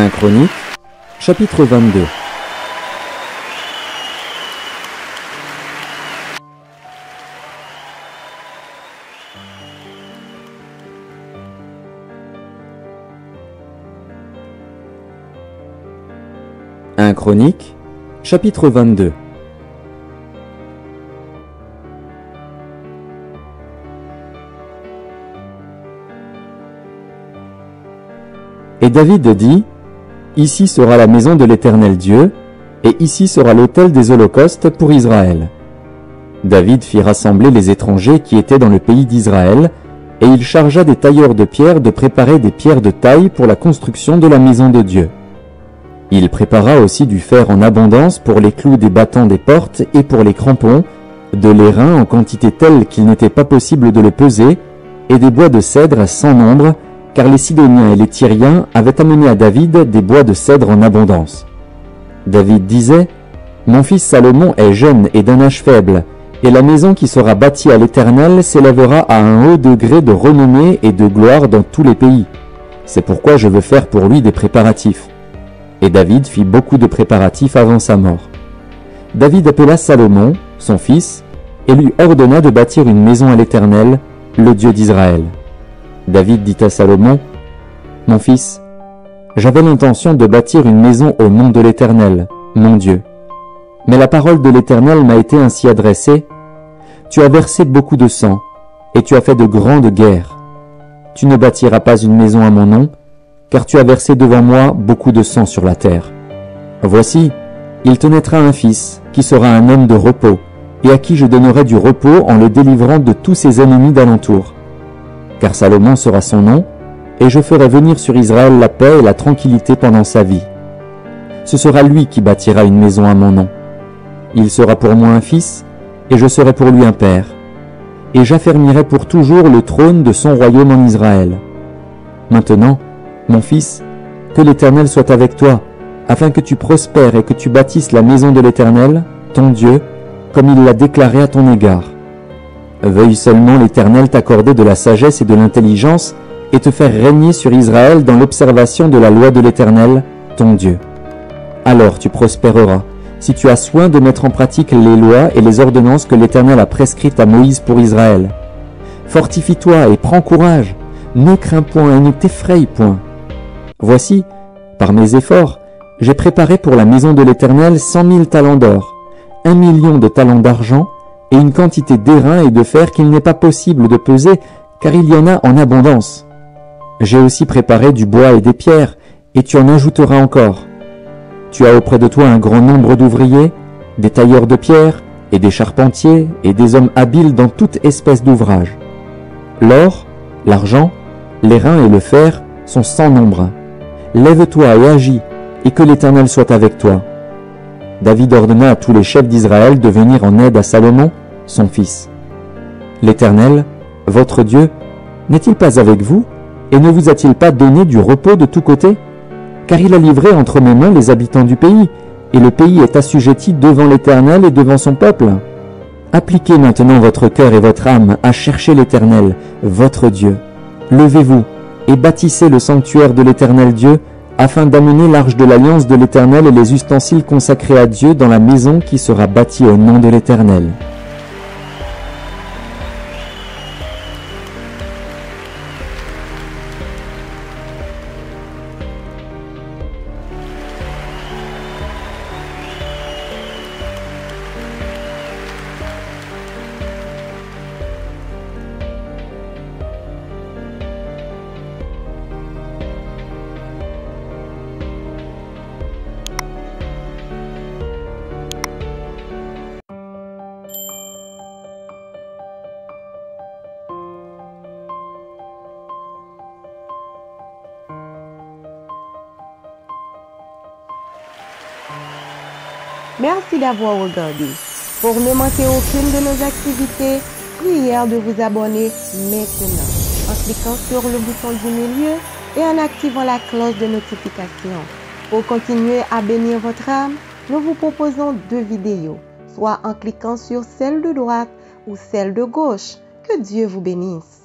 1 Chroniques, chapitre 22. Un Chroniques, chapitre 22. Et David dit, « Ici sera la maison de l'Éternel Dieu, et ici sera l'autel des holocaustes pour Israël. » David fit rassembler les étrangers qui étaient dans le pays d'Israël, et il chargea des tailleurs de pierre de préparer des pierres de taille pour la construction de la maison de Dieu. Il prépara aussi du fer en abondance pour les clous des battants des portes et pour les crampons, de l'airain en quantité telle qu'il n'était pas possible de le peser, et des bois de cèdre sans nombre, car les Sidoniens et les Tyriens avaient amené à David des bois de cèdre en abondance. David disait, « Mon fils Salomon est jeune et d'un âge faible, et la maison qui sera bâtie à l'Éternel s'élèvera à un haut degré de renommée et de gloire dans tous les pays. C'est pourquoi je veux faire pour lui des préparatifs. » Et David fit beaucoup de préparatifs avant sa mort. David appela Salomon, son fils, et lui ordonna de bâtir une maison à l'Éternel, le Dieu d'Israël. David dit à Salomon, « Mon fils, j'avais l'intention de bâtir une maison au nom de l'Éternel, mon Dieu. Mais la parole de l'Éternel m'a été ainsi adressée, « Tu as versé beaucoup de sang, et tu as fait de grandes guerres. Tu ne bâtiras pas une maison à mon nom, car tu as versé devant moi beaucoup de sang sur la terre. Voici, il te naîtra un fils, qui sera un homme de repos, et à qui je donnerai du repos en le délivrant de tous ses ennemis d'alentour. Car Salomon sera son nom, et je ferai venir sur Israël la paix et la tranquillité pendant sa vie. Ce sera lui qui bâtira une maison à mon nom. Il sera pour moi un fils, et je serai pour lui un père. Et j'affermirai pour toujours le trône de son royaume en Israël. Maintenant, mon fils, que l'Éternel soit avec toi, afin que tu prospères et que tu bâtisses la maison de l'Éternel, ton Dieu, comme il l'a déclaré à ton égard. Veuille seulement l'Éternel t'accorder de la sagesse et de l'intelligence et te faire régner sur Israël dans l'observation de la loi de l'Éternel, ton Dieu. Alors tu prospéreras, si tu as soin de mettre en pratique les lois et les ordonnances que l'Éternel a prescrites à Moïse pour Israël. Fortifie-toi et prends courage, ne crains point et ne t'effraie point. Voici, par mes efforts, j'ai préparé pour la maison de l'Éternel 100 000 talents d'or, 1 million de talents d'argent, et une quantité d'airain et de fer qu'il n'est pas possible de peser, car il y en a en abondance. J'ai aussi préparé du bois et des pierres, et tu en ajouteras encore. Tu as auprès de toi un grand nombre d'ouvriers, des tailleurs de pierre, et des charpentiers, et des hommes habiles dans toute espèce d'ouvrage. L'or, l'argent, l'airain et le fer sont sans nombre. Lève-toi et agis, et que l'Éternel soit avec toi. » David ordonna à tous les chefs d'Israël de venir en aide à Salomon, son fils. « L'Éternel, votre Dieu, n'est-il pas avec vous, et ne vous a-t-il pas donné du repos de tous côtés? Car il a livré entre mes mains les habitants du pays, et le pays est assujetti devant l'Éternel et devant son peuple. Appliquez maintenant votre cœur et votre âme à chercher l'Éternel, votre Dieu. Levez-vous et bâtissez le sanctuaire de l'Éternel Dieu, afin d'amener l'arche de l'alliance de l'Éternel et les ustensiles consacrés à Dieu dans la maison qui sera bâtie au nom de l'Éternel. » Merci d'avoir regardé. Pour ne manquer aucune de nos activités, prière de vous abonner maintenant en cliquant sur le bouton du milieu et en activant la cloche de notification. Pour continuer à bénir votre âme, nous vous proposons 2 vidéos, soit en cliquant sur celle de droite ou celle de gauche. Que Dieu vous bénisse.